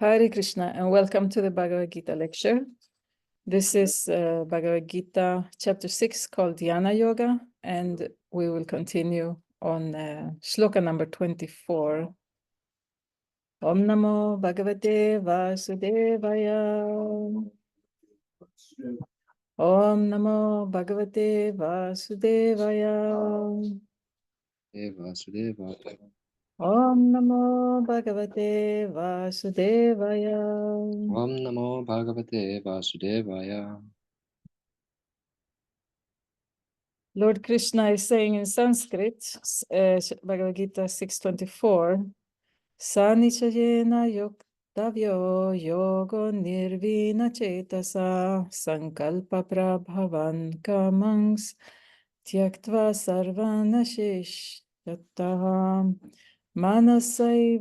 Hare Krishna, and welcome to the Bhagavad-gita lecture. This is Bhagavad-gita chapter 6 called Dhyana Yoga, and we will continue on shloka number 24. Om Namo Bhagavate Vasudevaya. Om Namo Bhagavate Vasudevaya. Om Namo Bhagavate Vasudevaya. Om Namo Bhagavate Vasudevaya. Lord Krishna is saying in Sanskrit, Bhagavad Gita 6:24, Sanichayena yoktavyo yogo nirvina chetasa sankalpa prabhavan kamangs tyaktva sarvana sheshtataha manasai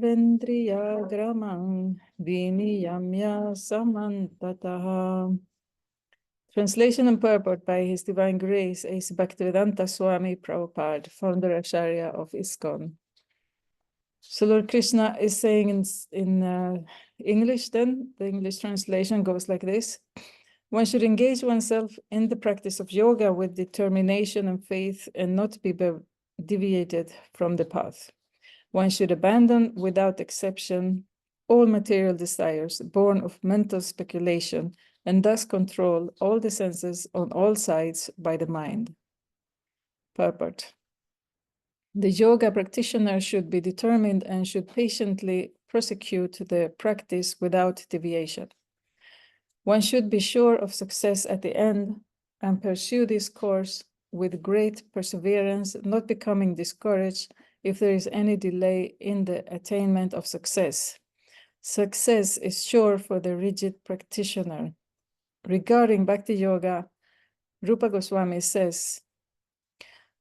gramang viniyamya samantataha. Translation and purport by His Divine Grace is Bhaktivedanta Swami Prabhupada, founder Acharya of ISKCON. So Lord Krishna is saying in English then, the English translation goes like this. One should engage oneself in the practice of yoga with determination and faith and not be deviated from the path. One should abandon without exception all material desires born of mental speculation and thus control all the senses on all sides by the mind. Purport. The yoga practitioner should be determined and should patiently prosecute the practice without deviation. One should be sure of success at the end and pursue this course with great perseverance, not becoming discouraged if there is any delay in the attainment of success. Success is sure for the rigid practitioner. Regarding Bhakti Yoga, Rupa Goswami says,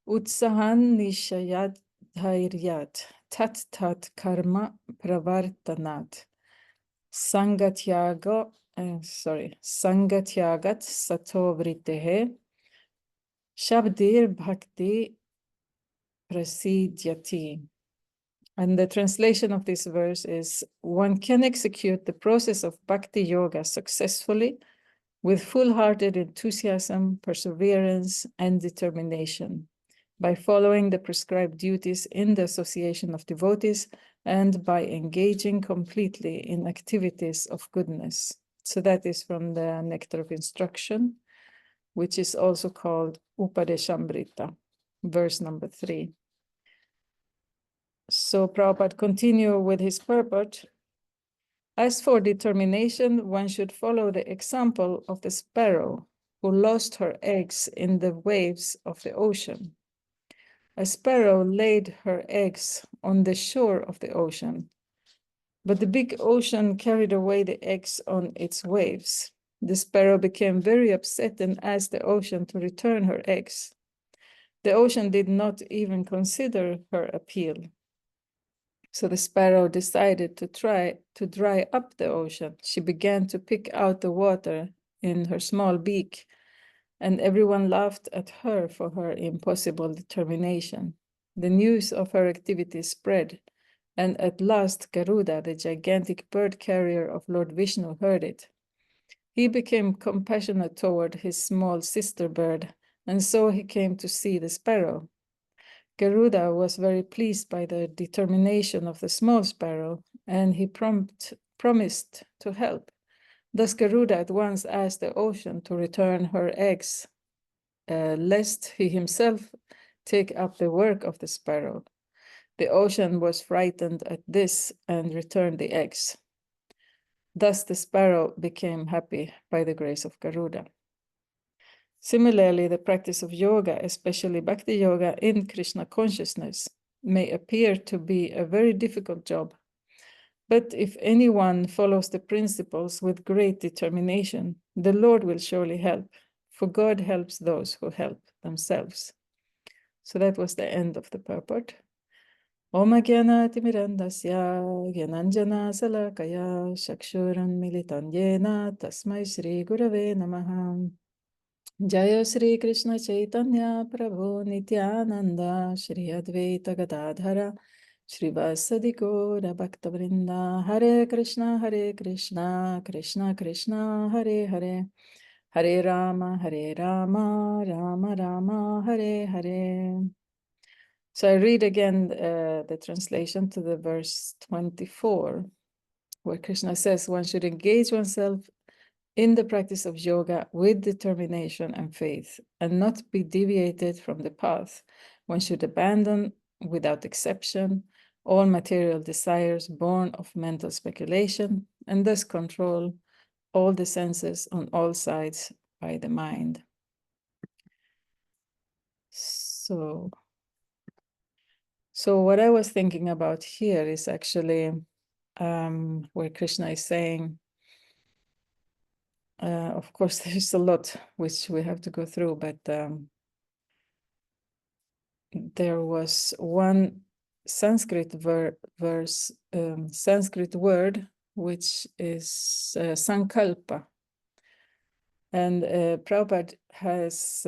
Utsahan nishayat dhairyat tat tat karma pravartanat sangatyagat sato vritehe shabdir bhakti prasidyati. And the translation of this verse is, one can execute the process of Bhakti Yoga successfully with full-hearted enthusiasm, perseverance, and determination, by following the prescribed duties in the association of devotees and by engaging completely in activities of goodness. So that is from the Nectar of Instruction, which is also called Upadeshamrita, verse number 3. So Prabhupada continue with his purport. As for determination, one should follow the example of the sparrow who lost her eggs in the waves of the ocean. A sparrow laid her eggs on the shore of the ocean, but the big ocean carried away the eggs on its waves. The sparrow became very upset and asked the ocean to return her eggs. The ocean did not even consider her appeal. So the sparrow decided to try to dry up the ocean. She began to pick out the water in her small beak, and everyone laughed at her for her impossible determination. The news of her activity spread, and at last Garuda, the gigantic bird carrier of Lord Vishnu, heard it. He became compassionate toward his small sister bird, and so he came to see the sparrow. Garuda was very pleased by the determination of the small sparrow, and he promised to help. Thus Garuda at once asked the ocean to return her eggs, lest he himself take up the work of the sparrow. The ocean was frightened at this and returned the eggs. Thus the sparrow became happy by the grace of Garuda. Similarly, the practice of yoga, especially Bhakti Yoga in Krishna consciousness, may appear to be a very difficult job. But if anyone follows the principles with great determination, the Lord will surely help, for God helps those who help themselves. So that was the end of the purport. Om Jnana Timirandasya Gyananjana Salakaya Shakshuran Militan Yena Tasmai Shri Gurave Namaha. Jaya Shri Krishna Chaitanya Prabhu Nityananda Shri Advaita Gadadhara Shrivasadi Gaura Bhaktavrinda, Hare Krishna, Krishna Krishna, Hare Hare, Hare Rama, Rama Rama, Hare Hare. So I read again the translation to the verse 24, where Krishna says one should engage oneself in the practice of yoga with determination and faith, and not be deviated from the path. One should abandon, without exception, all material desires born of mental speculation, and thus control all the senses on all sides by the mind. So what I was thinking about here is actually where Krishna is saying, of course, there's a lot which we have to go through, but there was one Sanskrit Sanskrit word, which is sankalpa. And Prabhupada has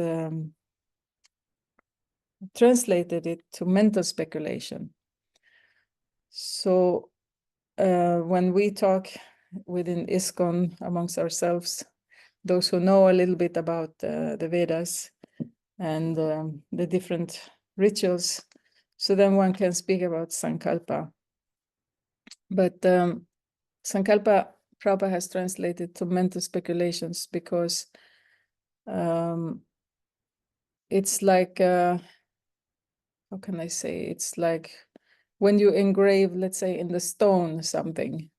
translated it to mental speculation. So when we talk within ISKCON amongst ourselves, those who know a little bit about the Vedas and the different rituals, so then one can speak about Sankalpa. But Sankalpa, Prabhupada has translated to mental speculations because it's like, how can I say, it's like when you engrave, let's say, in the stone something.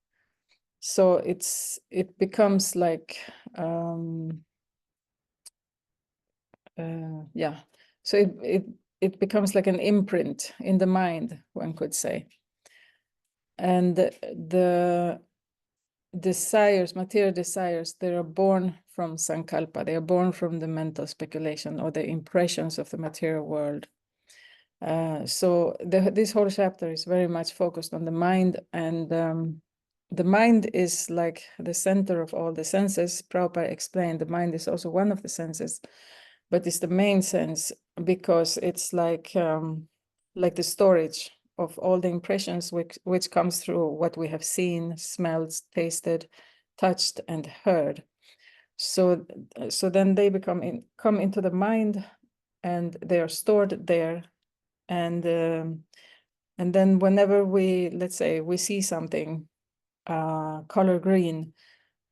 So it becomes like, yeah. So it becomes like an imprint in the mind, one could say. And the desires, material desires, they are born from sankalpa. They are born from the mental speculation or the impressions of the material world. So this whole chapter is very much focused on the mind, and the mind is like the center of all the senses. Prabhupada explained the mind is also one of the senses, but it's the main sense because it's like the storage of all the impressions which comes through what we have seen, smelled, tasted, touched, and heard. So then they come into the mind, and they are stored there. And then whenever we, let's say, we see something color green,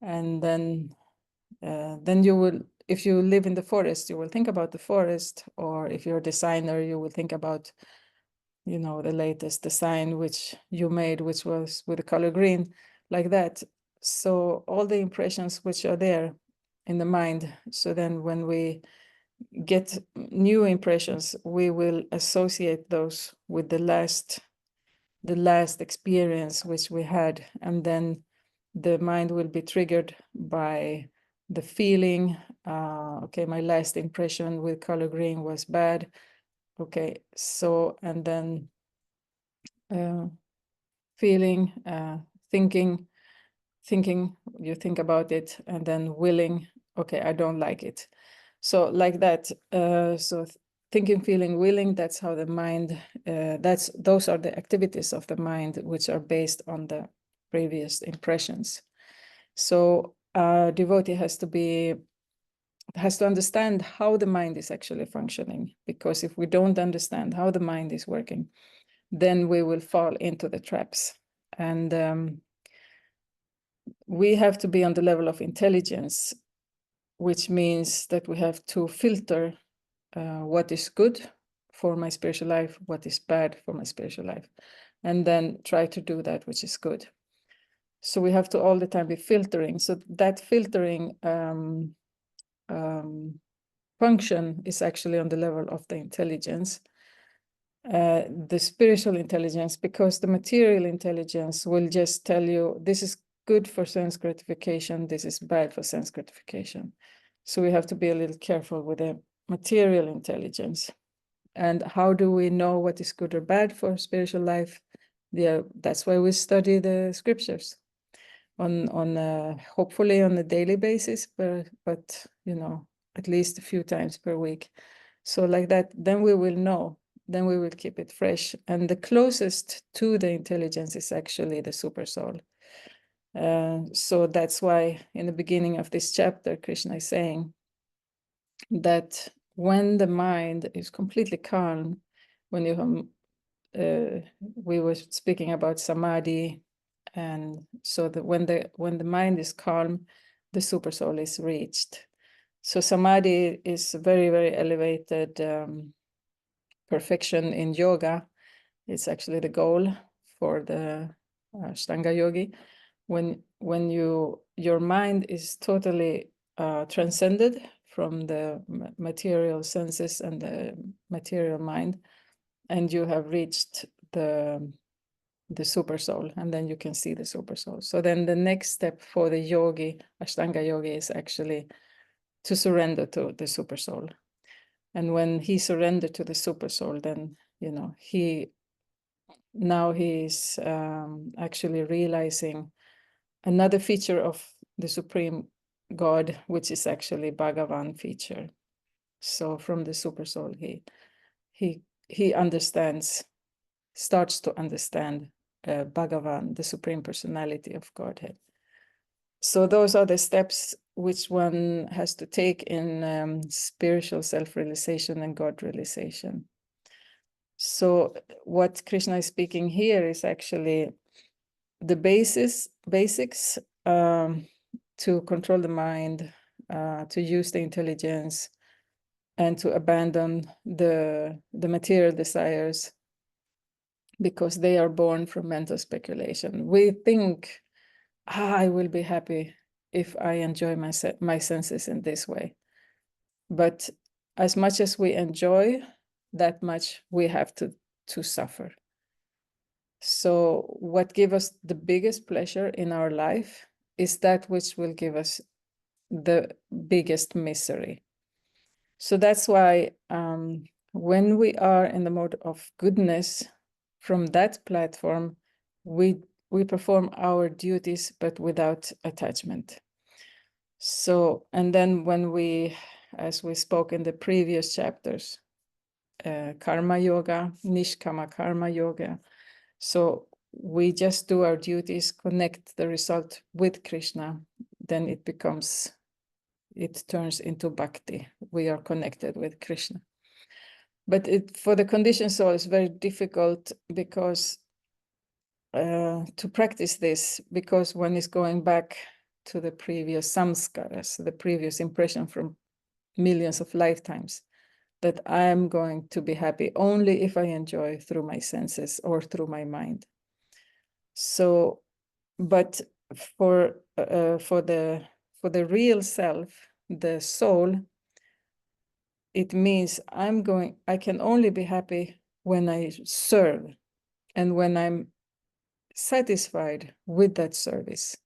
and then you will, if you live in the forest, you will think about the forest, or if you're a designer, you will think about, you know, the latest design which you made, which was with the color green, like that. So all the impressions which are there in the mind, so then when we get new impressions, we will associate those with the last experience which we had, and then the mind will be triggered by the feeling, okay, my last impression with color green was bad. Okay, so, and then feeling, thinking, you think about it, and then willing, okay, I don't like it. So like that, so thinking, feeling, willing, that's how the mind, those are the activities of the mind which are based on the previous impressions. So devotee has to understand how the mind is actually functioning, because if we don't understand how the mind is working, then we will fall into the traps. And we have to be on the level of intelligence, which means that we have to filter what is good for my spiritual life, what is bad for my spiritual life, and then try to do that which is good. So we have to all the time be filtering. So that filtering function is actually on the level of the intelligence, the spiritual intelligence, because the material intelligence will just tell you this is good for sense gratification, this is bad for sense gratification. So we have to be a little careful with the material intelligence. And how do we know what is good or bad for spiritual life? Yeah, that's why we study the scriptures on hopefully on a daily basis, but you know, at least a few times per week. So like that, then we will know then we will keep it fresh. And the closest to the intelligence is actually the super soul. So that's why in the beginning of this chapter, Krishna is saying that when the mind is completely calm, when you have, we were speaking about samadhi, and so that when the mind is calm, the super soul is reached. So samadhi is very, very elevated perfection in yoga. It's actually the goal for the Ashtanga yogi. When your mind is totally transcended from the material senses and the material mind, and you have reached the super soul, and then you can see the super soul. So then the next step for the yogi, Ashtanga yogi, is actually to surrender to the super soul. And when he surrendered to the super soul, then, you know, now he's actually realizing another feature of the Supreme God, which is actually Bhagavan feature. So from the super soul, he understands, starts to understand Bhagavan, the Supreme Personality of Godhead. So those are the steps which one has to take in spiritual self-realization and God realization. So what Krishna is speaking here is actually the basics to control the mind, to use the intelligence, and to abandon the material desires, because they are born from mental speculation. We think, I will be happy if I enjoy my senses in this way. But as much as we enjoy, that much we have to suffer. So what gives us the biggest pleasure in our life is that which will give us the biggest misery. So that's why when we are in the mode of goodness, from that platform, we perform our duties, but without attachment. So, and then when we, as we spoke in the previous chapters, karma yoga, nishkama karma yoga. So we just do our duties, connect the result with Krishna, then it turns into bhakti. We are connected with Krishna. But for the conditioned soul, it's very difficult because to practice this, because one is going back to the previous samskaras, the previous impression from millions of lifetimes, that I'm going to be happy only if I enjoy through my senses or through my mind. So, but for the real self, the soul, it means I can only be happy when I serve and when I'm satisfied with that service.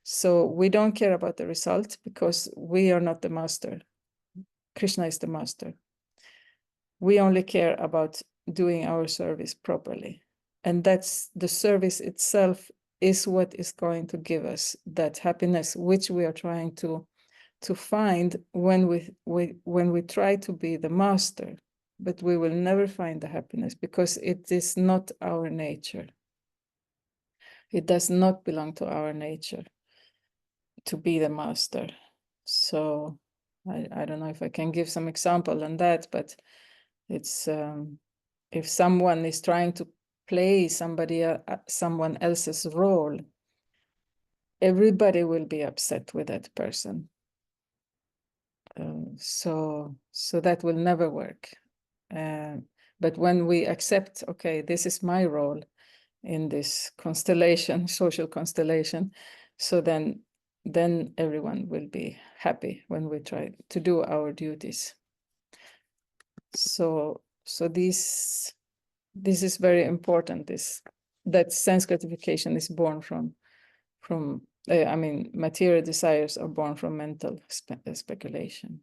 So we don't care about the result because we are not the master. Krishna is the master. We only care about doing our service properly. And that's the service itself is what is going to give us that happiness, which we are trying to find when we try to be the master. But we will never find the happiness because it is not our nature. It does not belong to our nature to be the master. So I don't know if I can give some example on that, but it's if someone is trying to play someone else's role, everybody will be upset with that person. So that will never work. But when we accept, okay, this is my role in this constellation, social constellation, so then everyone will be happy when we try to do our duties. So this is very important, that sense gratification is born from material desires are born from mental speculation.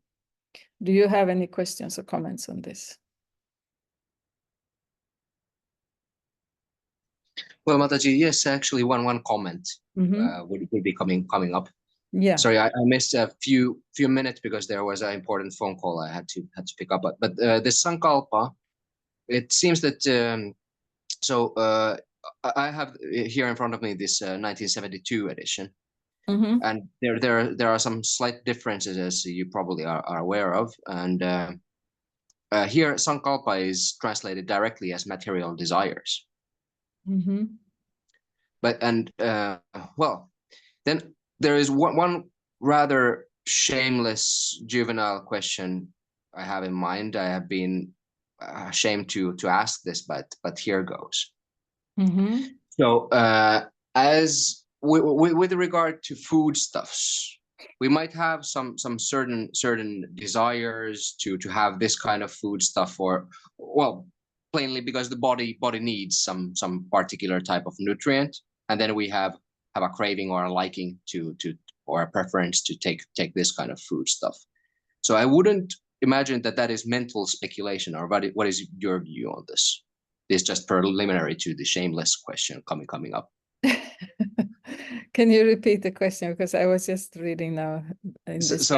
Do you have any questions or comments on this? Well, Mataji, yes, actually, one comment will be coming up. Yeah. Sorry, I missed a few minutes because there was an important phone call I had to pick up. But the sankalpa it seems that I have here in front of me this 1972 edition, and there are some slight differences, as you probably are aware of. And here, sankalpa is translated directly as material desires. But well, then there is one rather shameless juvenile question I have in mind. I have been ashamed to ask this, but here goes. So as with regard to foodstuffs, we might have some certain desires to have this kind of foodstuff, or well, plainly because the body needs some particular type of nutrient, and then we have a craving or a liking to or a preference to take this kind of foodstuff. So I wouldn't imagine that is mental speculation, or what is your view on this? This is just preliminary to the shameless question coming up. Can you repeat the question, because I was just reading now in this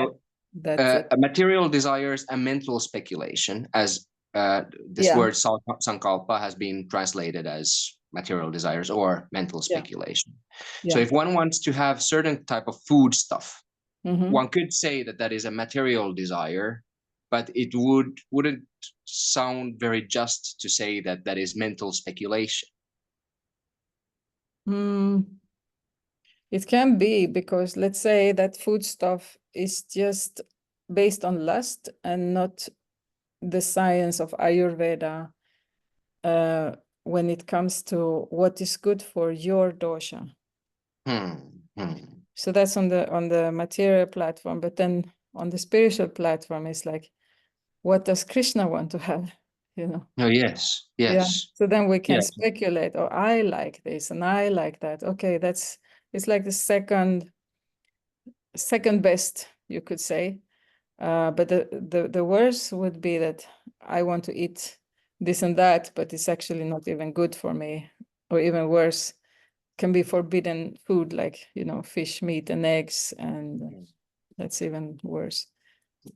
material desires and mental speculation, as this word sankalpa has been translated as material desires or mental speculation. So if one wants to have certain type of food stuff, one could say that is a material desire, but it wouldn't sound very just to say that is mental speculation. It can be, because let's say that foodstuff is just based on lust and not the science of Ayurveda when it comes to what is good for your dosha. So that's on the material platform, but then on the spiritual platform, it's like, what does Krishna want to have? You know? Oh, yes. Yeah. So then we can speculate, oh, I like this and I like that. Okay, it's like the second best, you could say. But the worst would be that I want to eat this and that, but it's actually not even good for me. Or even worse, can be forbidden food, like, fish, meat, and eggs, and that's even worse,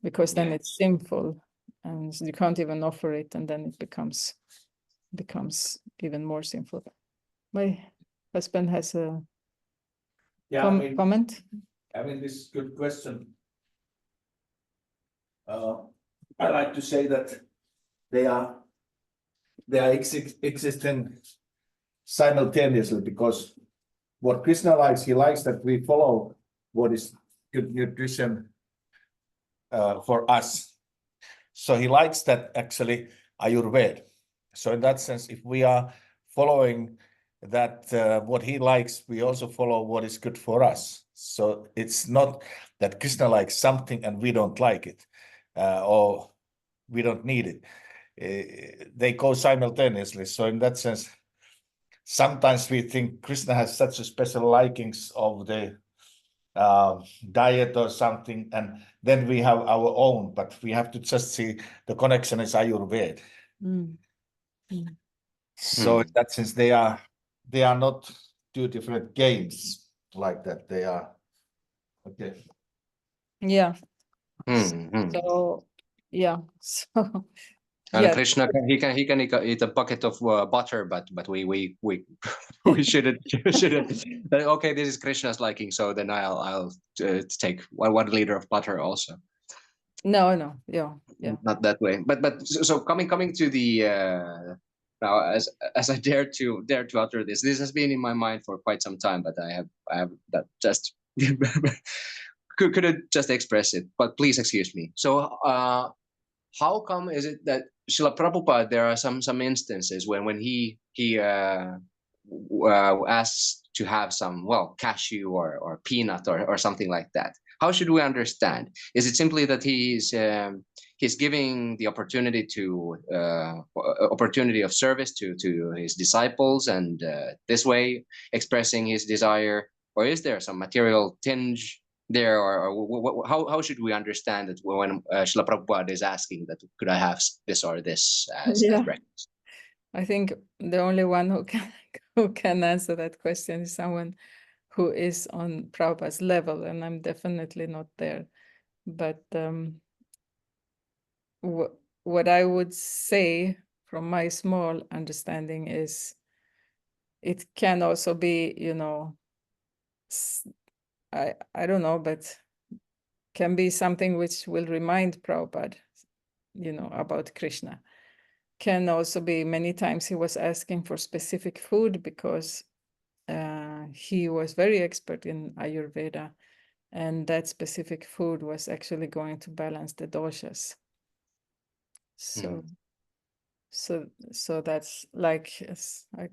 because then it's sinful, and you can't even offer it, and then it becomes even more sinful. My husband has a comment. I mean, this is a good question. I like to say that they are existing simultaneously, because what Krishna likes, he likes that we follow what is good nutrition for us. So he likes that actually Ayurveda. So in that sense, if we are following that what he likes, we also follow what is good for us. So it's not that Krishna likes something and we don't like it, or we don't need it. They go simultaneously. So in that sense, sometimes we think Krishna has such a special likings of the diet or something, and then we have our own, but we have to just see the connection is Ayurveda. So in that sense, they are not two different games like that. They are okay. Yeah. So yeah. So and Krishna, he can eat a bucket of butter, but we shouldn't. Okay, this is Krishna's liking, so then I'll take 1 liter of butter also. No, yeah. Not that way. But so coming to the now, as I dare to utter this has been in my mind for quite some time, but I have that just couldn't just express it. But please excuse me. So how come is it that Srila Prabhupada, there are some instances when he asks to have some, cashew or peanut or something like that? How should we understand? Is it simply that he's giving the opportunity of service to his disciples, and this way expressing his desire, or is there some material tinge there, or how should we understand it when Srila Prabhupada is asking that could I have this or this as breakfast? I think the only one who can answer that question is someone who is on Prabhupada's level, and I'm definitely not there. But what I would say from my small understanding, is it can also be, I don't know, but can be something which will remind Prabhupada, about Krishna. Can also be many times he was asking for specific food because he was very expert in Ayurveda, and that specific food was actually going to balance the doshas. So that's like, I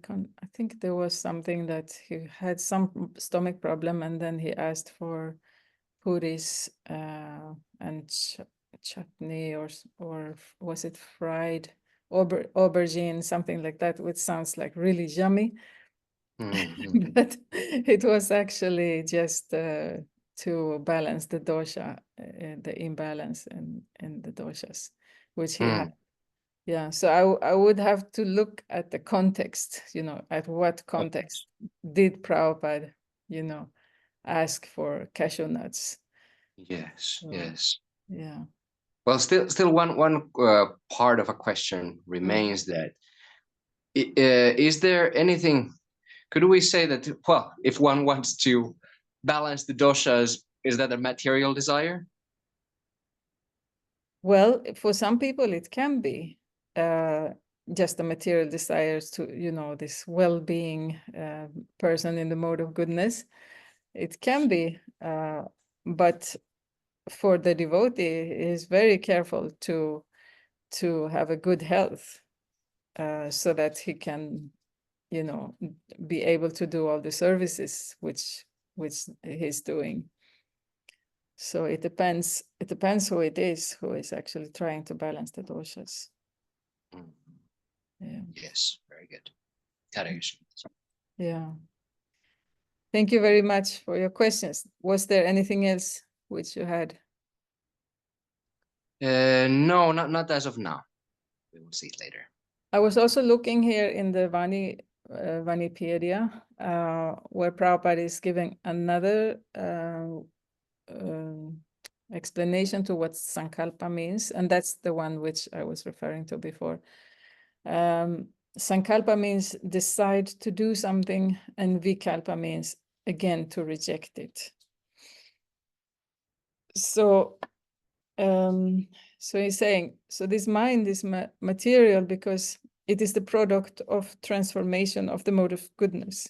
think there was something that he had some stomach problem, and then he asked for puris and chutney, or was it fried aubergine, something like that, which sounds like really yummy. But it was actually just to balance the dosha, the imbalance in the doshas, which he had. Yeah, so I would have to look at the context, at what context did Prabhupada, ask for cashew nuts. Yes, So, yes. yeah. Well, still one part of a question remains, that is there anything, could we say that, well, if one wants to balance the doshas, is that a material desire? Well, for some people it can be just the material desires to, this well-being person in the mode of goodness. It can be, but for the devotee, he is very careful to have a good health, so that he can, be able to do all the services which he's doing. So it depends who it is who is actually trying to balance the doshas. Yeah. Yes, very good. Hare Krishna. Yeah. Thank you very much for your questions. Was there anything else which you had? No, not as of now. We will see it later. I was also looking here in the Vanipedia, where Prabhupada is giving another explanation to what Sankalpa means, and that's the one which I was referring to before. Sankalpa means decide to do something, and Vikalpa means, again, to reject it. So he's saying, so this mind is material because it is the product of transformation of the mode of goodness.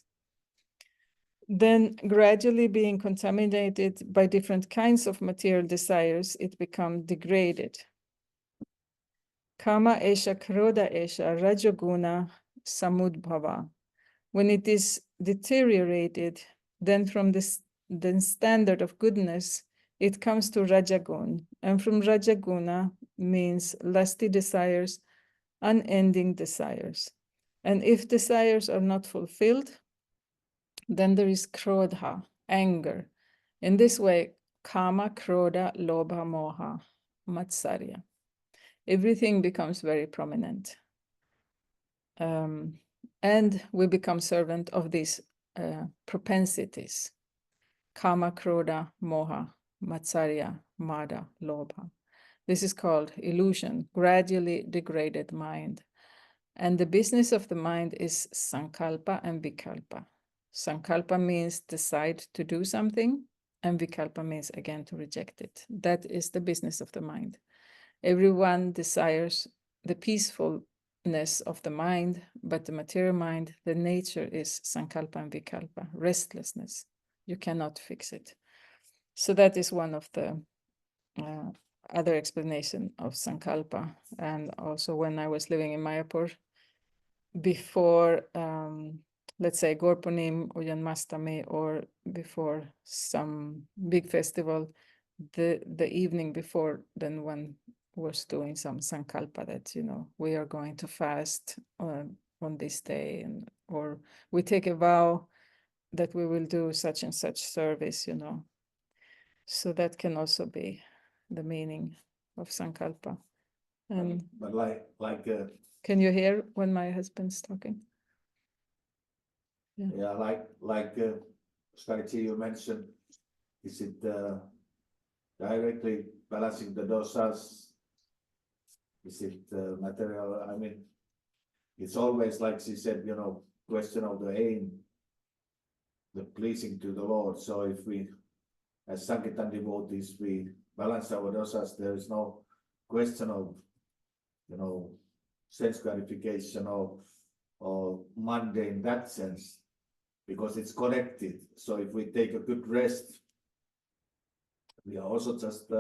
Then gradually being contaminated by different kinds of material desires, it becomes degraded. Kama esha krodha esha rajoguna samudbhava. When it is deteriorated, then from the standard of goodness, it comes to Rajagun, and from Rajaguna means lusty desires, unending desires. And if desires are not fulfilled, then there is Krodha, anger. In this way, Kama, Krodha, Lobha, Moha, Matsarya. Everything becomes very prominent. And we become servant of these propensities. Kama, Krodha, Moha, Matsarya, Mada, Lobha. This is called illusion, gradually degraded mind. And the business of the mind is Sankalpa and Vikalpa. Sankalpa means decide to do something, and Vikalpa means again to reject it. That is the business of the mind. Everyone desires the peacefulness of the mind, but the material mind, the nature is Sankalpa and Vikalpa, restlessness. You cannot fix it. So that is one of the other explanation of Sankalpa. And also when I was living in Mayapur, before, let's say, Gorpunim or Janmastami, or before some big festival, the evening before, then one was doing some Sankalpa that, we are going to fast on this day, or we take a vow that we will do such and such service, So that can also be the meaning of Sankalpa. And But like can you hear when my husband's talking? yeah, like Skariji, you mentioned, is it directly balancing the dosas? Is it material? I mean, it's always, like she said, question of the aim, the pleasing to the Lord. So if we, as Sankirtan devotees, we balance our dosas, there is no question of, sense gratification or mundane in that sense, because it's connected. So if we take a good rest, we are also just,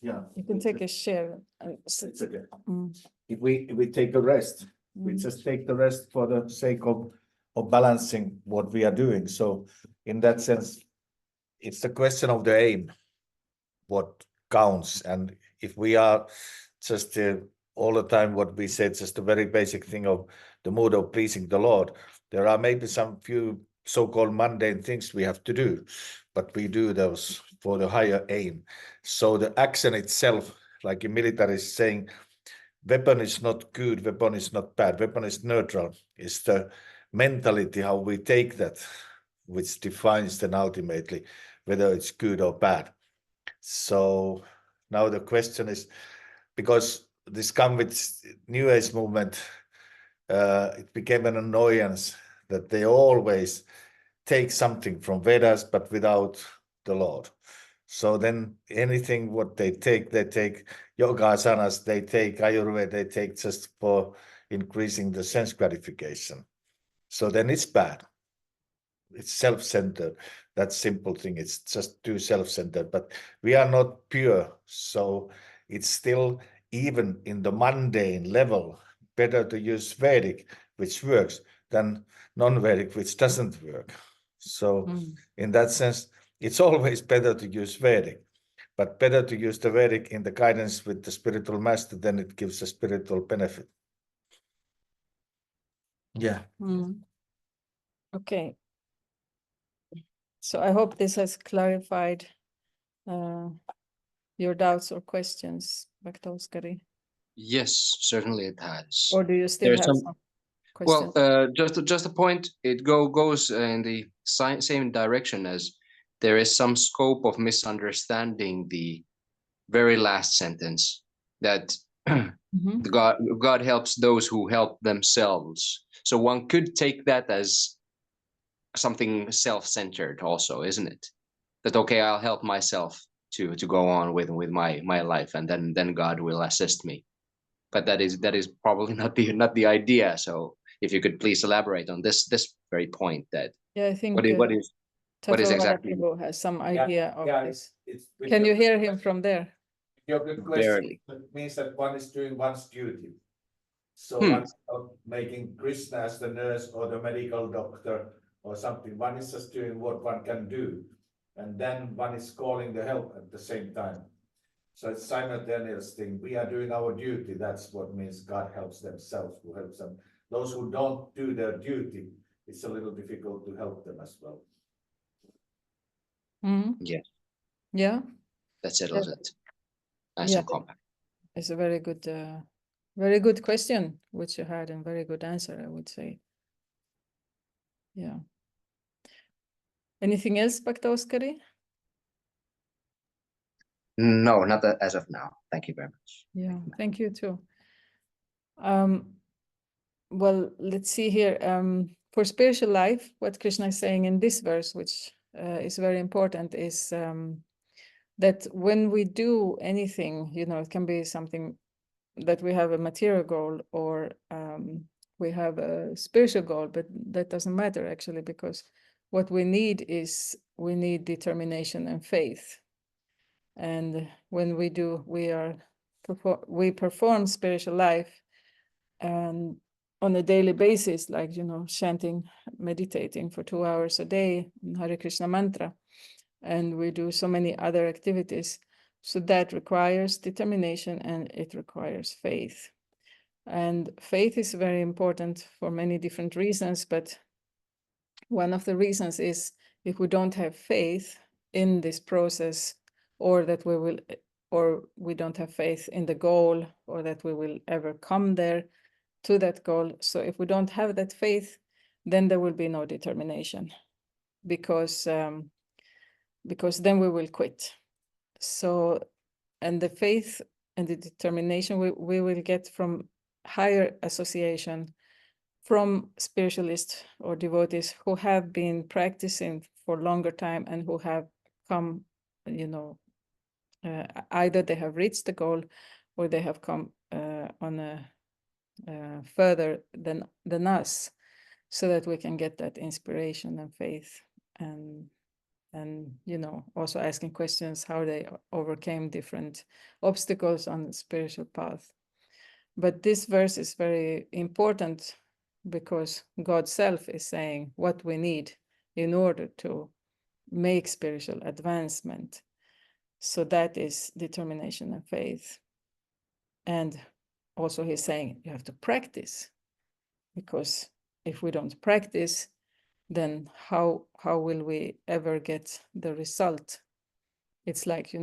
You can take a share. It's okay. Mm. If we take a rest, we just take the rest for the sake of balancing what we are doing. So in that sense, it's the question of the aim, what counts. And if we are just all the time, what we said, just a very basic thing of the mood of pleasing the Lord, there are maybe some few so-called mundane things we have to do, but we do those for the higher aim. So the action itself, like in military is saying, weapon is not good, weapon is not bad, weapon is neutral. It's the mentality, how we take that, which defines then ultimately whether it's good or bad. So now the question is, because this come with New Age movement, it became an annoyance that they always take something from Vedas, but without the Lord. So then anything what they take yoga asanas, they take Ayurveda, they take just for increasing the sense gratification. So then it's bad. It's self-centered. That simple thing. It's just too self-centered, but we are not pure. So it's still, even in the mundane level, better to use Vedic, which works, than non-Vedic, which doesn't work. So in that sense, it's always better to use Vedic, but better to use the Vedic in the guidance with the spiritual master, then it gives a spiritual benefit. Yeah. Okay. So I hope this has clarified your doubts or questions, Bhakta-Oskari. Yes, certainly it has. Or do you still There's have some questions? Well, just a point. It goes in the same direction as there is some scope of misunderstanding the very last sentence, that God helps those who help themselves. So one could take that as something self-centered also, isn't it? That okay, I'll help myself to go on with my life, and then God will assist me. But that is probably not the idea. So if you could please elaborate on this very point, that Yeah, I think what is exactly Prabhu has some idea of this. It's Can you hear him from there? Your good question. It means that one is doing one's duty. So one's not making Krishna as the nurse or the medical doctor or something. One is just doing what one can do. And then one is calling the help at the same time. So it's simultaneous thing. We are doing our duty. That's what means God helps themselves, who helps them. Those who don't do their duty, it's a little difficult to help them as well. Yeah. Yeah. That settles it. Nice Yeah. and compact. It's a very good question, which you had, and very good answer, I would say. Yeah. Anything else, Bhakta-Oskari? No, not as of now. Thank you very much. Yeah, thank you too. Well, let's see here. For spiritual life, what Krishna is saying in this verse, which is very important, is that when we do anything, it can be something that we have a material goal, or we have a spiritual goal, but that doesn't matter actually, because what we need is determination and faith. And when we perform spiritual life, and on a daily basis, like, chanting, meditating for 2 hours a day in Hare Krishna mantra, and we do so many other activities. So that requires determination, and it requires faith. And faith is very important for many different reasons, but one of the reasons is, if we don't have faith in this process, or we don't have faith in the goal, or that we will ever come there to that goal. So if we don't have that faith, then there will be no determination, because then we will quit. So, and the faith and the determination we will get from higher association from spiritualists or devotees who have been practicing for longer time and who have come, either they have reached the goal or they have come on a further than us, so that we can get that inspiration and faith, and also asking questions how they overcame different obstacles on the spiritual path. But this verse is very important because God's self is saying what we need in order to make spiritual advancement. So that is determination and faith. And also he's saying you have to practice, because if we don't practice, then how will we ever get the result? It's like,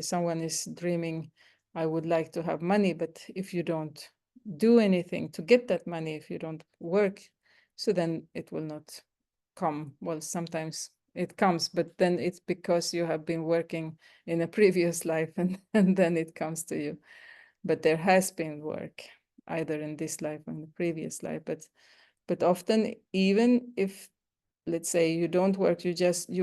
someone is dreaming, I would like to have money, but if you don't do anything to get that money, if you don't work, so then it will not come. Well, sometimes it comes, but then it's because you have been working in a previous life, and then it comes to you. But there has been work either in this life or in the previous life. But often, even if, let's say, you don't work, you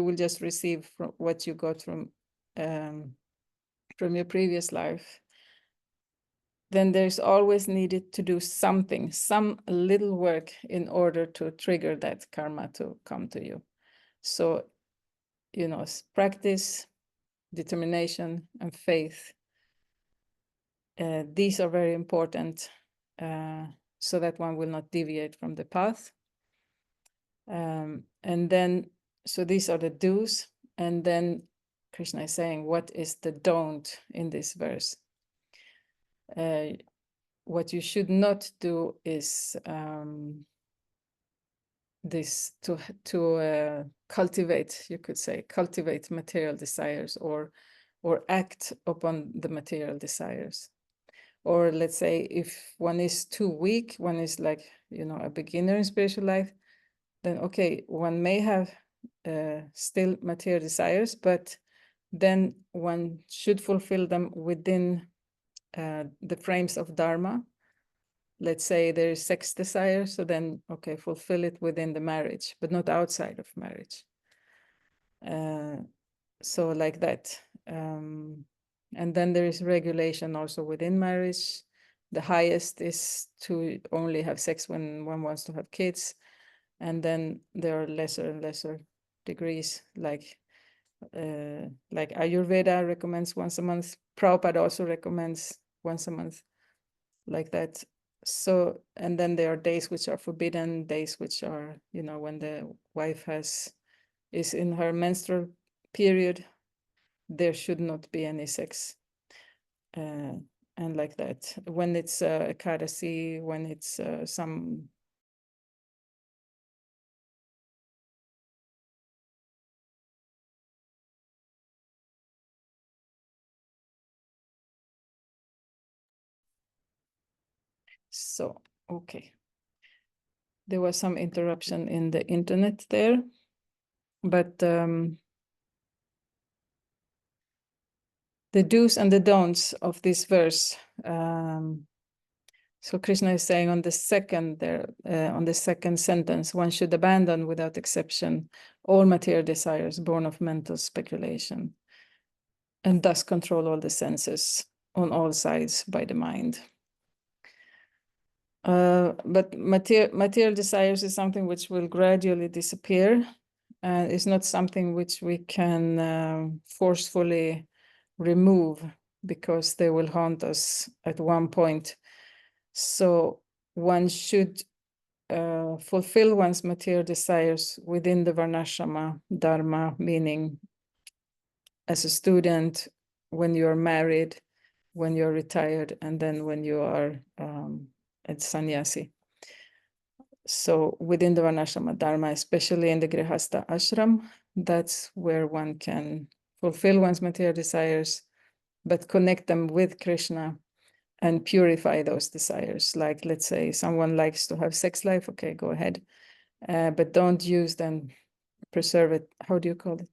will just receive from what you got from your previous life. Then there's always needed to do something, some little work, in order to trigger that karma to come to you. So, practice, determination, and faith. These are very important, so that one will not deviate from the path. And then, so these are the do's, and then Krishna is saying, what is the don't in this verse? What you should not do is this to cultivate, you could say, cultivate material desires, or act upon the material desires. Or let's say if one is too weak, one is like, a beginner in spiritual life, then okay, one may have still material desires, but then one should fulfill them within the frames of Dharma. Let's say there is sex desire, so then, okay, fulfill it within the marriage, but not outside of marriage. So like that. And then there is regulation also within marriage. The highest is to only have sex when one wants to have kids. And then there are lesser and lesser degrees, like Ayurveda recommends once a month. Prabhupada also recommends once a month, like that. So, and then there are days which are forbidden, days which are, when the wife is in her menstrual period, there should not be any sex. And like that. When it's Ekadasi, when it's some... So, okay. There was some interruption in the internet there, but the do's and the don'ts of this verse. So Krishna is saying on the second sentence, one should abandon without exception all material desires born of mental speculation, and thus control all the senses on all sides by the mind. But material desires is something which will gradually disappear. It's not something which we can forcefully remove, because they will haunt us at one point. So one should fulfill one's material desires within the Varnashrama Dharma, meaning as a student, when you're married, when you're retired, and then when you are at sannyasi. So within the Varnashrama Dharma, especially in the Grihastha ashram, that's where one can fulfill one's material desires, but connect them with Krishna and purify those desires. Like, let's say someone likes to have sex life, okay, go ahead. But don't use them, preserve it, how do you call it?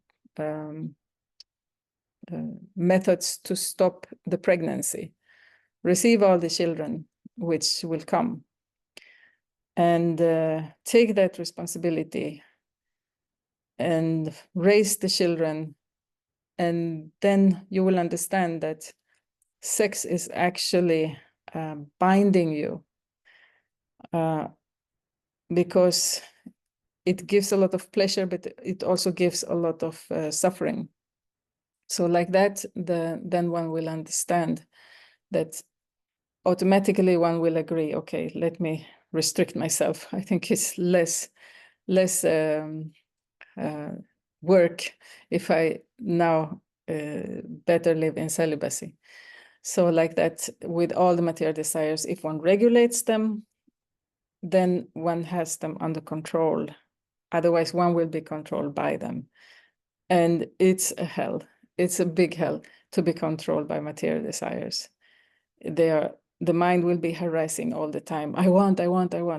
Methods to stop the pregnancy. Receive all the children, which will come. And take that responsibility and raise the children. And then you will understand that sex is actually binding you, because it gives a lot of pleasure, but it also gives a lot of suffering. So like that, then one will understand that automatically one will agree, okay, let me restrict myself. I think it's less work if I now better live in celibacy. So like that, with all the material desires, if one regulates them, then one has them under control. Otherwise, one will be controlled by them. And it's a hell. It's a big hell to be controlled by material desires. The mind will be harassing all the time. I want,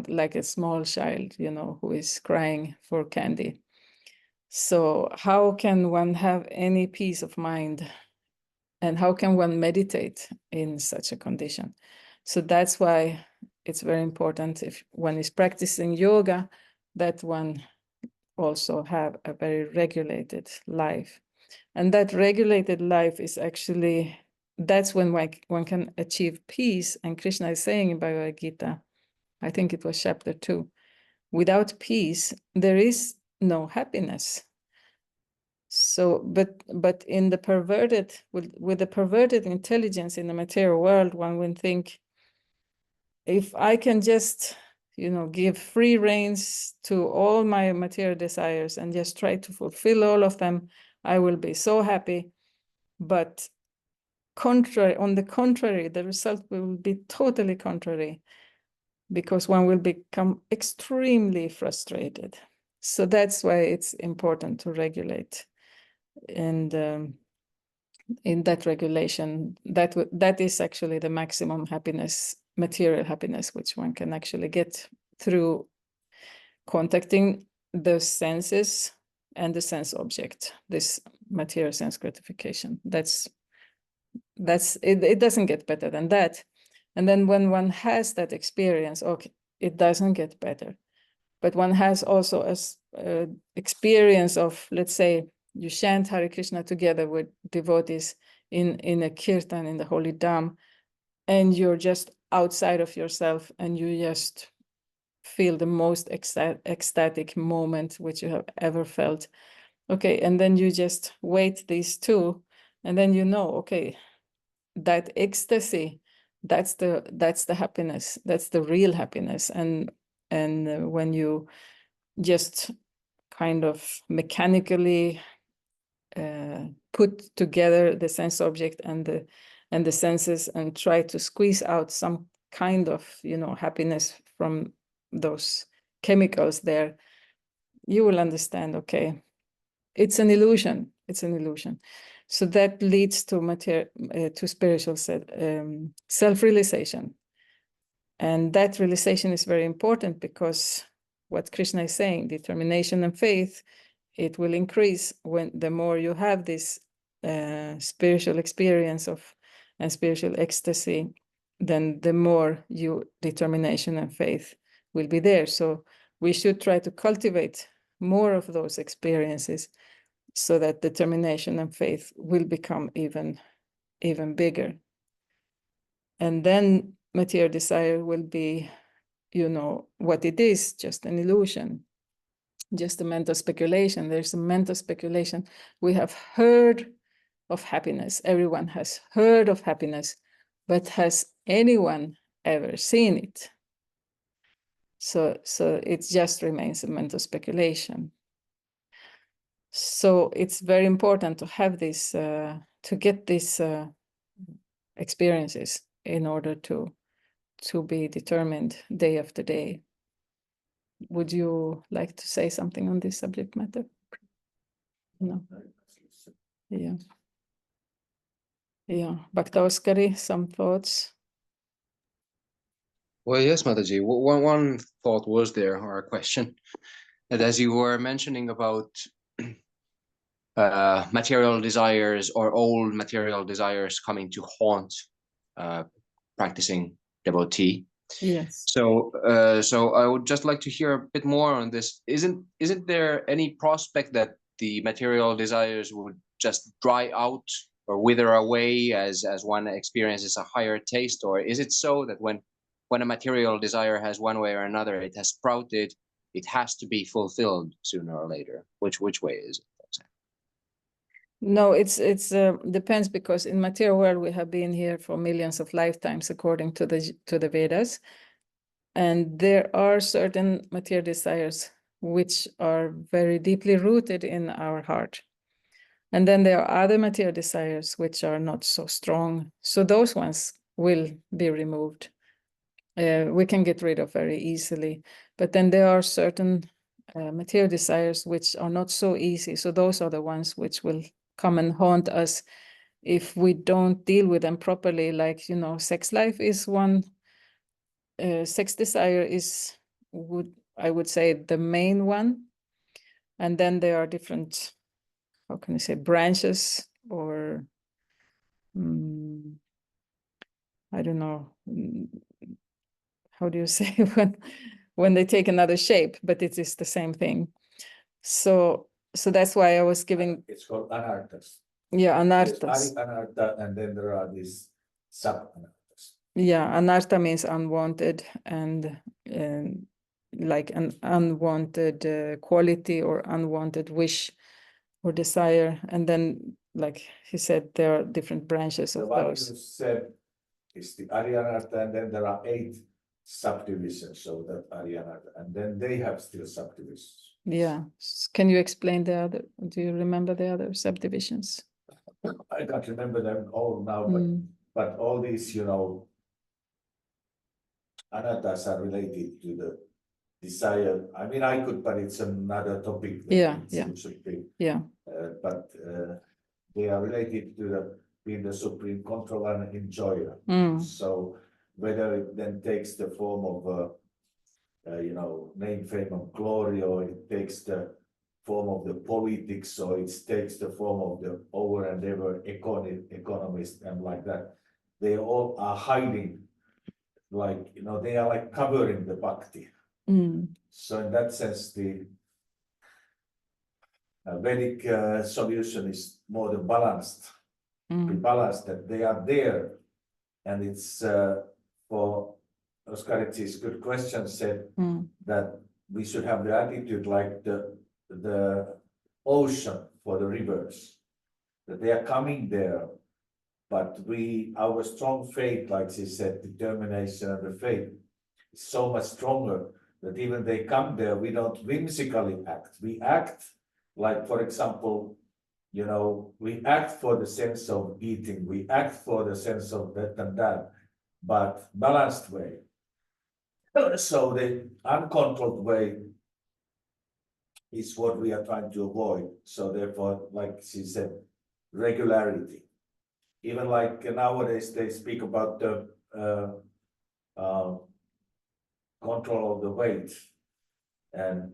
like a small child, who is crying for candy. So how can one have any peace of mind? And how can one meditate in such a condition? So that's why it's very important, if one is practicing yoga, that one also have a very regulated life. And that regulated life is actually, that's when one can achieve peace. And Krishna is saying in Bhagavad-gita, I think it was chapter 2, without peace, there is no happiness. So, but in the perverted, with the perverted intelligence in the material world, one would think, if I can just, give free reins to all my material desires and just try to fulfill all of them, I will be so happy. But on the contrary, the result will be totally contrary, because one will become extremely frustrated. So that's why it's important to regulate. And in that regulation, that is actually the maximum happiness, material happiness, which one can actually get through contacting the senses and the sense object, this material sense gratification. That's it. It doesn't get better than that. And then when one has that experience, okay, it doesn't get better, but one has also a experience of, let's say, you chant Hare Krishna together with devotees in a kirtan in the holy dham, and you're just outside of yourself, and you just feel the most ecstatic moment which you have ever felt. Okay, and then you just weight these two, and then okay, that ecstasy, that's the happiness, that's the real happiness. And when you just kind of mechanically put together the sense object and the senses and try to squeeze out some kind of happiness from those chemicals there, you will understand, okay, it's an illusion. So that leads to spiritual self-realization. And that realization is very important, because what Krishna is saying, determination and faith, it will increase when the more you have this spiritual experience and spiritual ecstasy, then the more determination and faith will be there. So we should try to cultivate more of those experiences, so that determination and faith will become even bigger. And then material desire will be, what it is, just an illusion, just a mental speculation. There's a mental speculation. We have heard of happiness. Everyone has heard of happiness, but has anyone ever seen it? So it just remains a mental speculation. So it's very important to have this, to get these experiences in order to be determined day after day. Would you like to say something on this subject matter? No. Yeah. Bhakta Oskari, some thoughts? Well, yes, Mataji. One thought was there, or a question, that as you were mentioning about material desires, or old material desires coming to haunt practicing devotee, Yes. So, so I would just like to hear a bit more on this. Isn't there any prospect that the material desires would just dry out or wither away as one experiences a higher taste, or is it so that when a material desire has one way or another, it has sprouted, it has to be fulfilled sooner or later? Which way is it? No, it's depends, because in material world we have been here for millions of lifetimes according to the Vedas, and there are certain material desires which are very deeply rooted in our heart, and then there are other material desires which are not so strong. So those ones will be removed. We can get rid of very easily, but then there are certain material desires which are not so easy. So those are the ones which will come and haunt us if we don't deal with them properly. Like, sex life is one. Sex desire is, I would say, the main one. And then there are different, how can I say, branches, or I don't know, how do you say, when they take another shape, but it is the same thing. So that's why I was giving. It's called anarthas. Yeah, There's anarthas. anartha, and then there are these sub-anarthas. Yeah, anartha means unwanted, and like an unwanted quality or unwanted wish or desire. And then, like he said, there are different branches The of one you those. said is the Aryanartha, and then there are 8 subdivisions of that Aryanartha, and then they have still subdivisions. Yeah. Can you explain the other? Do you remember the other subdivisions? I can't remember them all now, Mm. but all these, anarthas are related to the desire. I mean, I could, but it's another topic. Yeah, it yeah. should be. Yeah. But they are related to being the supreme controller and enjoyer. Mm. So whether it then takes the form of name, fame, and glory, or it takes the form of the politics, or it takes the form of the over and ever economist and like that, they all are hiding, like, they are like covering the bhakti. Mm. So in that sense, the Vedic solution is more the balanced, that they are there, and it's for Oskarici's good question said that we should have the attitude like the ocean for the rivers, that they are coming there, but our strong faith, like she said, determination and the faith is so much stronger that even they come there, we don't whimsically act. We act like, for example, we act for the sense of eating, we act for the sense of that and that, but balanced way. So the uncontrolled way is what we are trying to avoid. So therefore, like she said, regularity. Even like nowadays, they speak about the control of the weight, and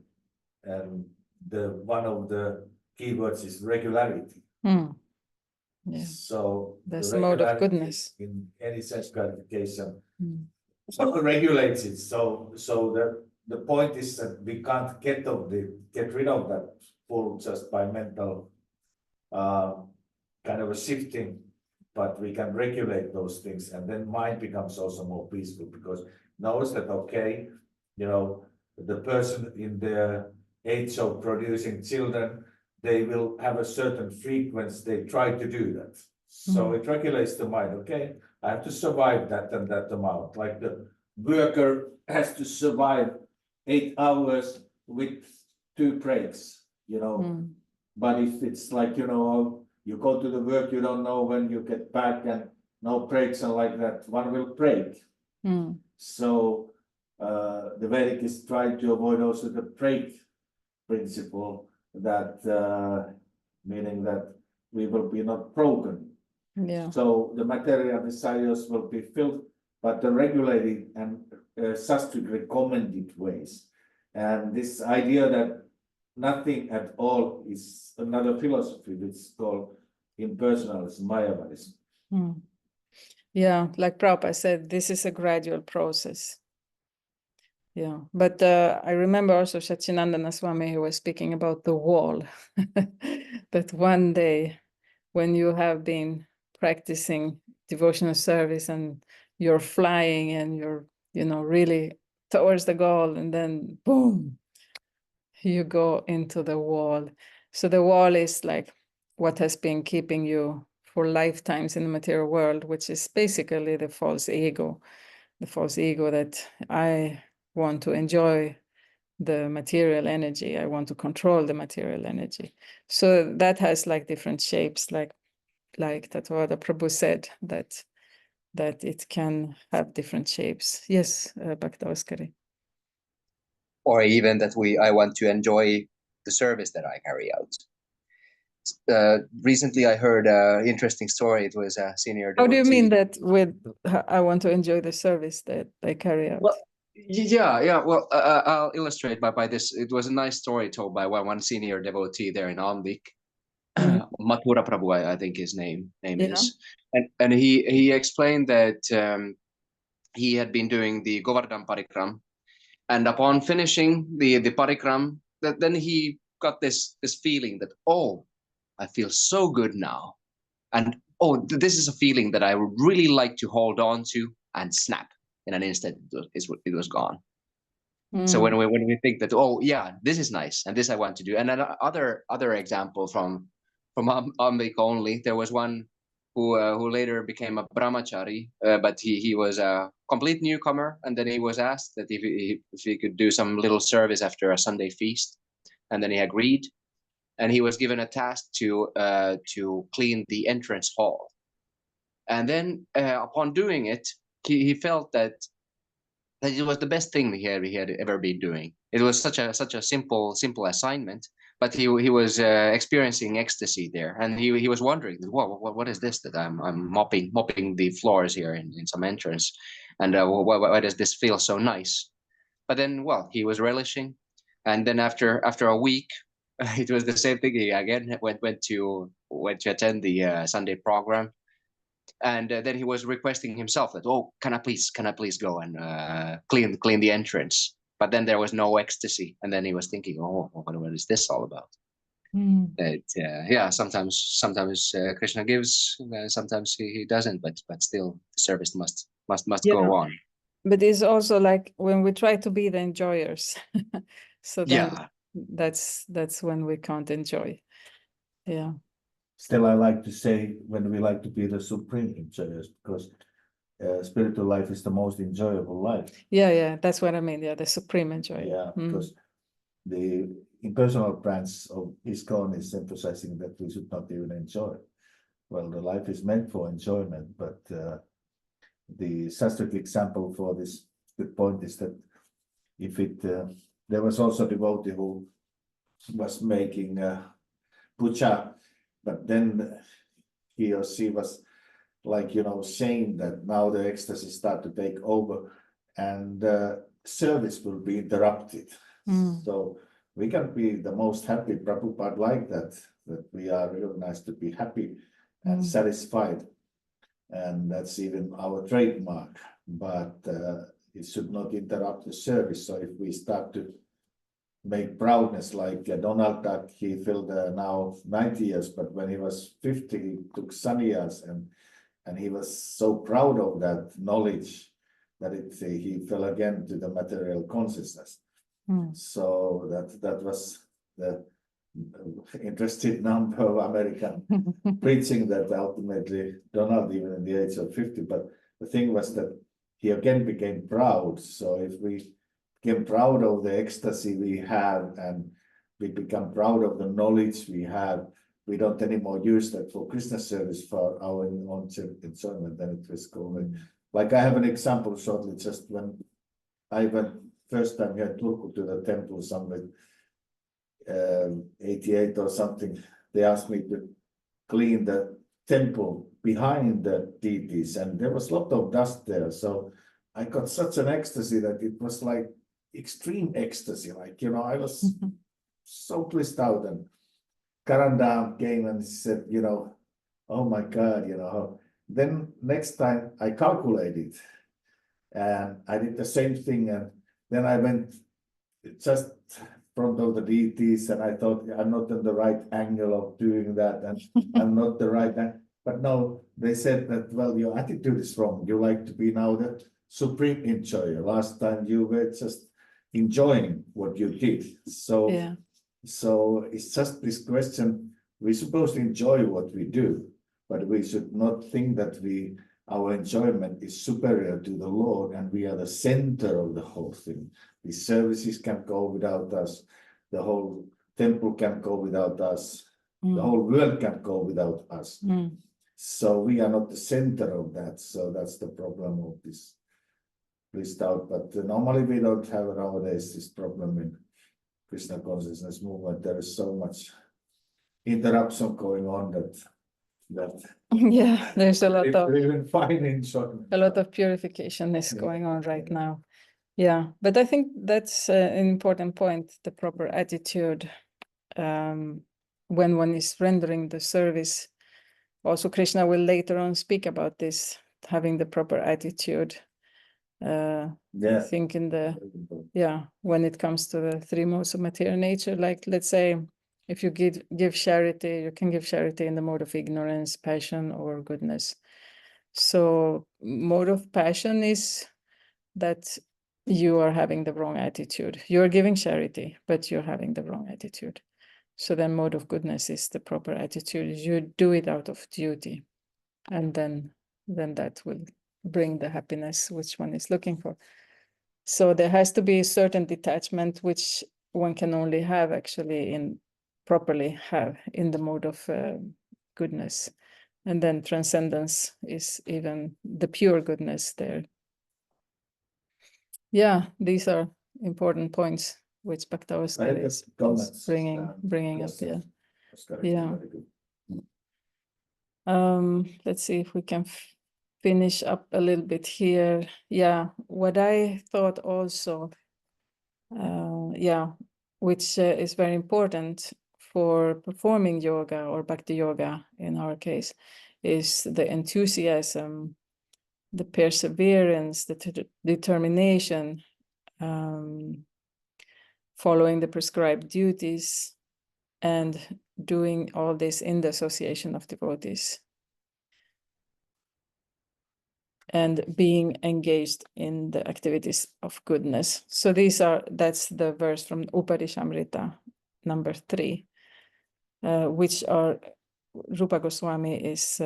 the one of the keywords is regularity. Yeah. So that's the mode of goodness in any sense gratification. So regulates it. So the point is that we can't get rid of that pull just by mental kind of a shifting, but we can regulate those things, and then mind becomes also more peaceful, because knows that, okay, the person in the age of producing children, they will have a certain frequency, they try to do that. So it regulates the mind. Okay, I have to survive that and that amount. Like the worker has to survive 8 hours with 2 breaks, But if it's like, you go to the work, you don't know when you get back, and no breaks and like that, one will break. So the Vedic is trying to avoid also the break principle, that meaning that we will be not broken. yeah. So the material desires will be filled, but the regulated and such recommended ways. And this idea that nothing at all is another philosophy, which is called impersonalism, Mayavadism. Yeah, like Prabhupada said, this is a gradual process. Yeah, but I remember also Satchidananda Swami, who was speaking about the wall, that one day when you have been practicing devotional service and you're flying and you're, really towards the goal, and then boom, you go into the wall. So the wall is like what has been keeping you for lifetimes in the material world, which is basically the false ego that I want to enjoy the material energy. I want to control the material energy. So that has like different shapes, like Tathagata Prabhu said, that it can have different shapes. Yes, Bhakta Oskari. Or even that I want to enjoy the service that I carry out. Recently, I heard an interesting story. It was a senior devotee. How do you mean that with I want to enjoy the service that I carry out? Well, Yeah. Well, I'll illustrate by this. It was a nice story told by one senior devotee there in Almvik. Mathura Prabhu, I think his name is, and he explained that he had been doing the Govardhan Parikram, and upon finishing the Parikram, then he got this feeling that, oh, I feel so good now, and oh, this is a feeling that I would really like to hold on to, and snap in an instant it was gone. So when we think that, oh yeah, this is nice and this I want to do, and another example from Ambik only, there was one who later became a brahmachari, but he was a complete newcomer, and then he was asked that if he could do some little service after a Sunday feast, and then he agreed, and he was given a task to clean the entrance hall, and then upon doing it, he felt that it was the best thing he had ever been doing. It was such a simple assignment, but he was experiencing ecstasy there, and he was wondering, what is this that I'm mopping the floors here in some entrance, and why does this feel so nice? But then, well, he was relishing, and then after a week, it was the same thing. He again went to attend the Sunday program. And then he was requesting himself that, oh, can I please go and clean the entrance? But then there was no ecstasy, and then he was thinking, oh, what is this all about? Sometimes Krishna gives, sometimes he doesn't, but still the service must go on. But it's also like when we try to be the enjoyers, so then that's when we can't enjoy. Yeah. Still, I like to say when we like to be the supreme enjoyers, because spiritual life is the most enjoyable life. Yeah, that's what I mean. Yeah, the supreme enjoyer. Yeah, because the impersonal branch of ISKCON is emphasizing that we should not even enjoy. Well, the life is meant for enjoyment, but the Sastric example for this good point is that if there was also a devotee who was making puja, but then he or she was like, saying that now the ecstasy start to take over and service will be interrupted. So we can be the most happy Prabhupada like that we are recognized to be happy and satisfied. And that's even our trademark, but it should not interrupt the service. So if we start to make proudness, like Donald Duck, he filled now 90 years, but when he was 50, he took sannyas, and he was so proud of that knowledge that he fell again to the material consciousness. So that was the interesting number of American preaching that ultimately Donald, even in the age of 50, but the thing was that he again became proud. So if we became proud of the ecstasy we have, and we become proud of the knowledge we have, we don't anymore use that for Krishna service for our own enjoyment, then it was going. Like I have an example shortly, just when I went first time here in Turku to the temple somewhere, 88 or something, they asked me to clean the temple behind the deities, and there was a lot of dust there. So I got such an ecstasy that it was like extreme ecstasy, like, I was so blissed out. And Karandam came and said, oh my God, Then next time I calculated, and I did the same thing, and then I went just front of the deities, and I thought I'm not in the right angle of doing that, and I'm not the right. But no, they said that, well, your attitude is wrong. You like to be now the supreme enjoyer. Last time you were just enjoying what you did. So, Yeah. so it's just this question. We're supposed to enjoy what we do, but we should not think that our enjoyment is superior to the Lord, and we are the center of the whole thing. The services can go without us. The whole temple can go without us. The whole world can go without us. So we are not the center of that. So that's the problem of this list out. But normally we don't have nowadays this problem in Krishna consciousness movement. There is so much interruption going on that Yeah, there's a lot of even fine enjoyment. a lot of purification is Yeah. going on right now. Yeah, but I think that's an important point, the proper attitude when one is rendering the service. Also, Krishna will later on speak about this, having the proper attitude. I think in the, when it comes to the three modes of material nature, like let's say, if you give charity, you can give charity in the mode of ignorance, passion, or goodness. So mode of passion is that you are having the wrong attitude. You're giving charity, but you're having the wrong attitude. So then mode of goodness is the proper attitude. You do it out of duty. And then that will bring the happiness which one is looking for. So there has to be a certain detachment, which one can only have actually properly have in the mode of goodness. And then transcendence is even the pure goodness there. Yeah, these are important points which Bhaktavaskar is bringing up here. Yeah. Let's see if we can finish up a little bit here. Yeah, what I thought also, which is very important for performing yoga or bhakti yoga in our case, is the enthusiasm, the perseverance, the determination, following the prescribed duties, and doing all this in the association of devotees, and being engaged in the activities of goodness. So that's the verse from Upadishamrita number 3, which Rupa Goswami is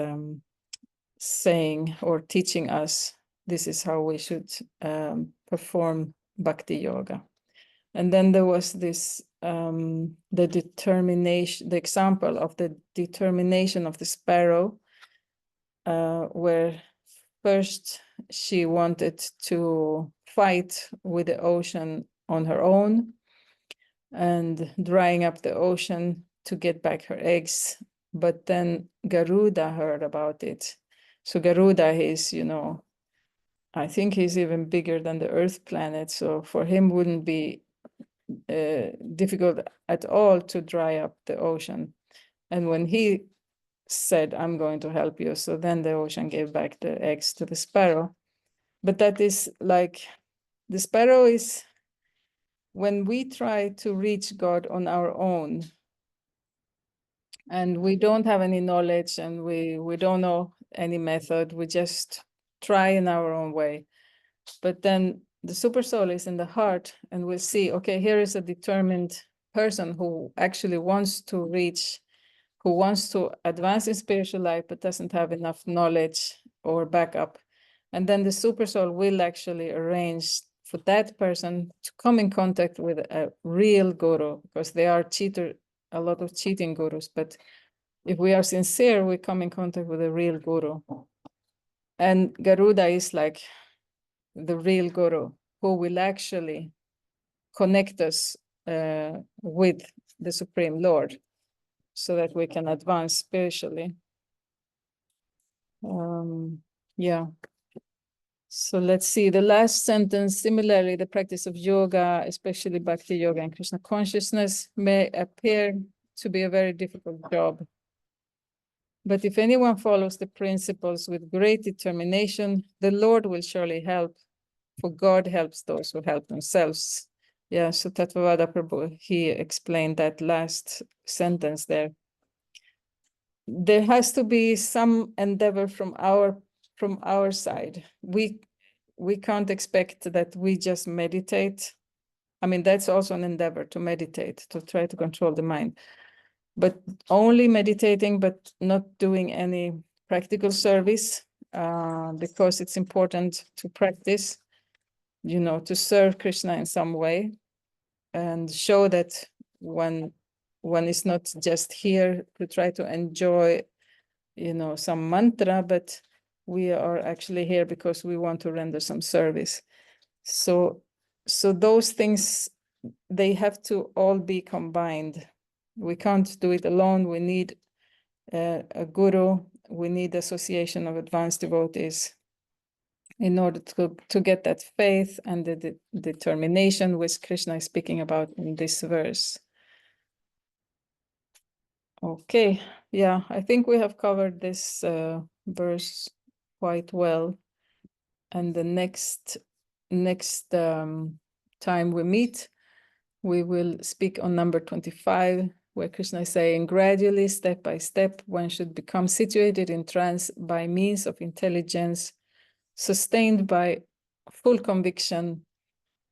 saying or teaching us. This is how we should perform bhakti yoga. And then there was this the example of the determination of the sparrow, where first she wanted to fight with the ocean on her own and drying up the ocean to get back her eggs. But then Garuda heard about it. So Garuda is, I think he's even bigger than the Earth planet. So for him wouldn't be difficult at all to dry up the ocean. And when he said, I'm going to help you, so then the ocean gave back the eggs to the sparrow. But that is like, the sparrow is when we try to reach God on our own, and we don't have any knowledge, and we don't know any method, we just try in our own way. But then the super soul is in the heart, and we'll see, okay, here is a determined person who actually wants to reach, who wants to advance in spiritual life, but doesn't have enough knowledge or backup. And then the super soul will actually arrange for that person to come in contact with a real guru, because there are a lot of cheating gurus. But if we are sincere, we come in contact with a real guru. And Garuda is like the real guru who will actually connect us with the Supreme Lord so that we can advance spiritually. So let's see the last sentence. Similarly, the practice of yoga, especially bhakti yoga and Krishna consciousness, may appear to be a very difficult job. But if anyone follows the principles with great determination, the Lord will surely help. for God helps those who help themselves. Yeah, so Tattvavada Prabhu, he explained that last sentence there. There has to be some endeavor from our side. We can't expect that we just meditate. I mean, that's also an endeavor to meditate, to try to control the mind. But only meditating, but not doing any practical service, because it's important to practice, to serve Krishna in some way and show that one is not just here to try to enjoy, some mantra, but we are actually here because we want to render some service. So those things, they have to all be combined. We can't do it alone. We need a guru. We need association of advanced devotees in order to get that faith and the determination which Krishna is speaking about in this verse. Okay, yeah, I think we have covered this verse quite well. And the next time we meet, we will speak on number 25, where Krishna is saying, gradually, step by step, one should become situated in trance by means of intelligence, sustained by full conviction,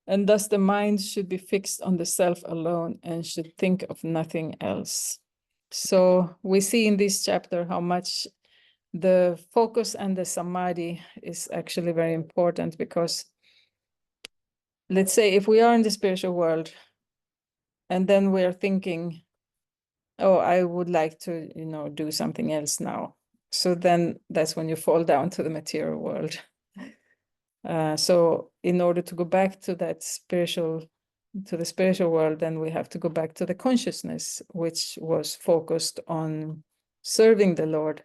and thus the mind should be fixed on the self alone and should think of nothing else. So we see in this chapter how much the focus and the samadhi is actually very important, because let's say if we are in the spiritual world and then we're thinking, oh, I would like to, do something else now. So then that's when you fall down to the material world. So in order to go back to the spiritual world, then we have to go back to the consciousness, which was focused on serving the Lord.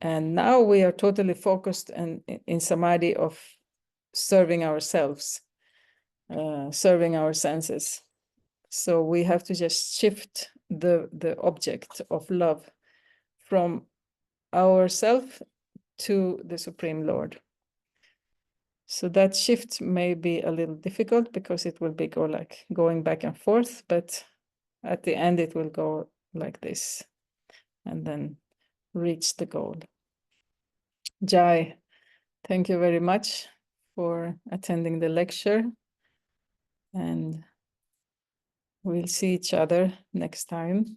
And now we are totally focused in samadhi of serving ourselves, serving our senses. So we have to just shift the object of love from ourself to the Supreme Lord. So that shift may be a little difficult because it will be going back and forth, but at the end it will go like this and then reach the goal. Jai, thank you very much for attending the lecture, and we'll see each other next time.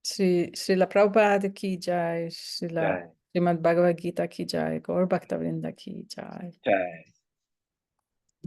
Srila Prabhupada ki jai, Srila Srimad Bhagavad-gita ki jai, Gaur Bhakta Vrinda ki jai. Jai.